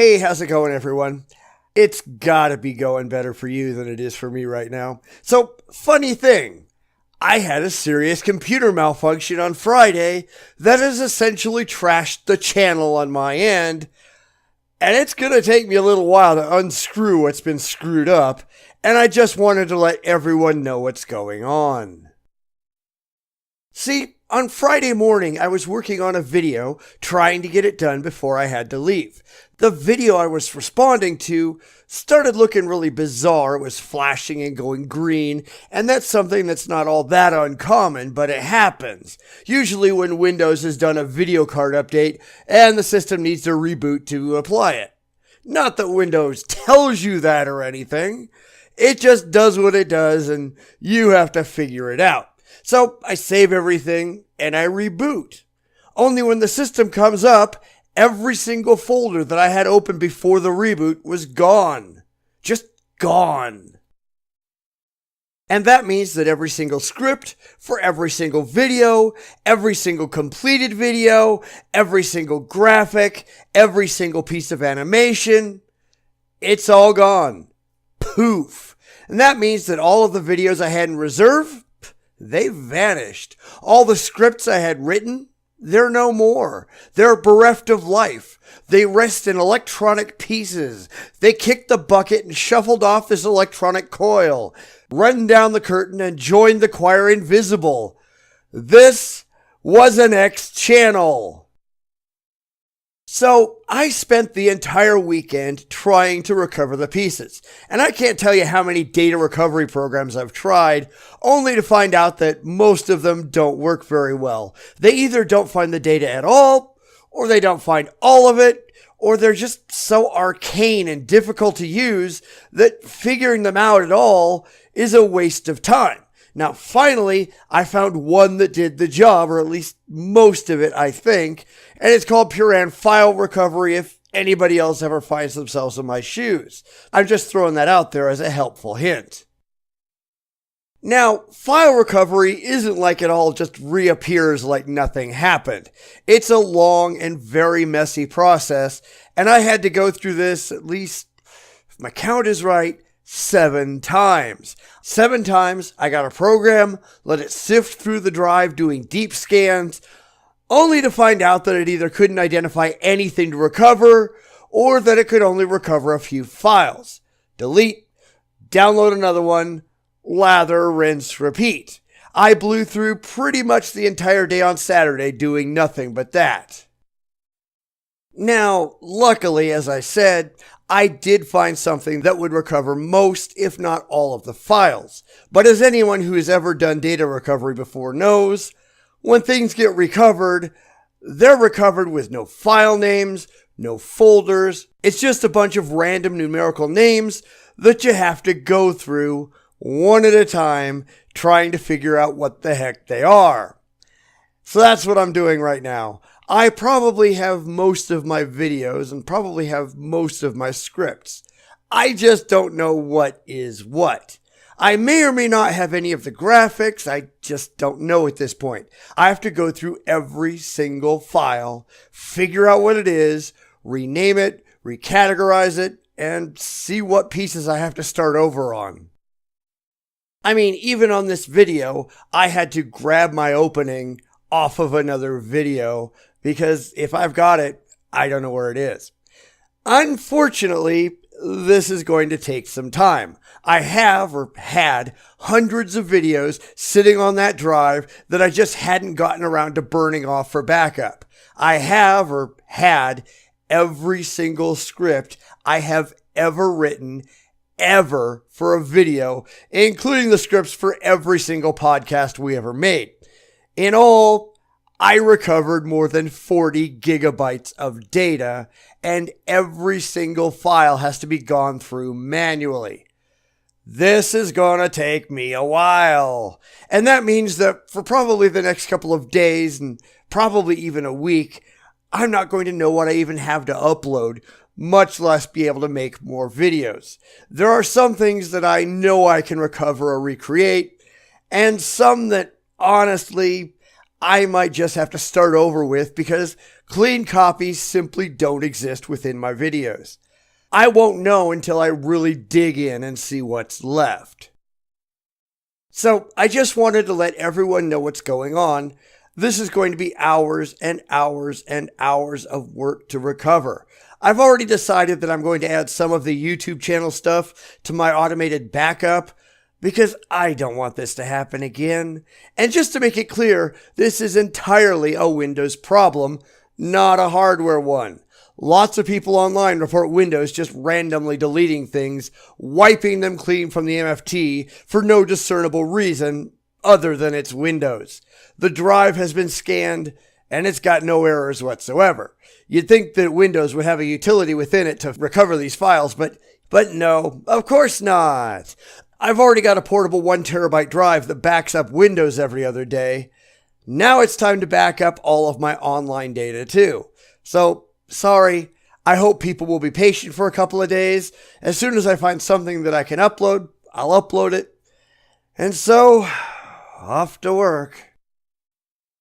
Hey, how's it going, everyone? It's gotta be going better for you than it is for me right now. So, funny thing, I had a serious computer malfunction on Friday that has essentially trashed the channel on my end, and it's gonna take me a little while to unscrew what's been screwed up, and I just wanted to let everyone know what's going on. See, on Friday morning, I was working on a video, trying to get it done before I had to leave. The video I was responding to started looking really bizarre. It was flashing and going green, and that's something that's not all that uncommon, but it happens. Usually when Windows has done a video card update, and the system needs to reboot to apply it. Not that Windows tells you that or anything. It just does what it does, and you have to figure it out. So I save everything and I reboot. Only when the system comes up, every single folder that I had open before the reboot was gone. Just gone. And that means that every single script for every single video, every single completed video, every single graphic, every single piece of animation, it's all gone. Poof. And that means that all of the videos I had in reserve, they've vanished. All the scripts I had written, they're no more. They're bereft of life. They rest in electronic pieces. They kicked the bucket and shuffled off this electronic coil, run down the curtain and joined the choir invisible. This was an X channel. So I spent the entire weekend trying to recover the pieces. And I can't tell you how many data recovery programs I've tried, only to find out that most of them don't work very well. They either don't find the data at all, or they don't find all of it, or they're just so arcane and difficult to use that figuring them out at all is a waste of time. Now, finally, I found one that did the job, or at least most of it, I think, and it's called Puran File Recovery if anybody else ever finds themselves in my shoes. I'm just throwing that out there as a helpful hint. Now, file recovery isn't like it all just reappears like nothing happened. It's a long and very messy process, and I had to go through this at least, if my count is right, 7 times. 7 times I got a program, let it sift through the drive doing deep scans, only to find out that it either couldn't identify anything to recover, or that it could only recover a few files. Delete, download another one, lather, rinse, repeat. I blew through pretty much the entire day on Saturday doing nothing but that. Now, luckily, as I said, I did find something that would recover most, if not all, of the files. But as anyone who has ever done data recovery before knows, when things get recovered, they're recovered with no file names, no folders. It's just a bunch of random numerical names that you have to go through one at a time, trying to figure out what the heck they are. So that's what I'm doing right now. I probably have most of my videos and probably have most of my scripts. I just don't know what is what. I may or may not have any of the graphics. I just don't know at this point. I have to go through every single file, figure out what it is, rename it, recategorize it, and see what pieces I have to start over on. I mean, even on this video, I had to grab my opening off of another video, because if I've got it, I don't know where it is. Unfortunately, this is going to take some time. I have, or had, hundreds of videos sitting on that drive that I just hadn't gotten around to burning off for backup. I have, or had, every single script I have ever written, ever, for a video, including the scripts for every single podcast we ever made. In all, I recovered more than 40 gigabytes of data, and every single file has to be gone through manually. This is gonna take me a while. And that means that for probably the next couple of days, and probably even a week, I'm not going to know what I even have to upload, much less be able to make more videos. There are some things that I know I can recover or recreate, and some that, honestly, I might just have to start over with because clean copies simply don't exist within my videos. I won't know until I really dig in and see what's left. So I just wanted to let everyone know what's going on. This is going to be hours and hours and hours of work to recover. I've already decided that I'm going to add some of the YouTube channel stuff to my automated backup because I don't want this to happen again. And just to make it clear, this is entirely a Windows problem, not a hardware one. Lots of people online report Windows just randomly deleting things, wiping them clean from the MFT for no discernible reason other than it's Windows. The drive has been scanned and it's got no errors whatsoever. You'd think that Windows would have a utility within it to recover these files, but no, of course not. I've already got a portable 1 terabyte drive that backs up Windows every other day. Now it's time to back up all of my online data too. So, sorry, I hope people will be patient for a couple of days. As soon as I find something that I can upload, I'll upload it. And so, off to work.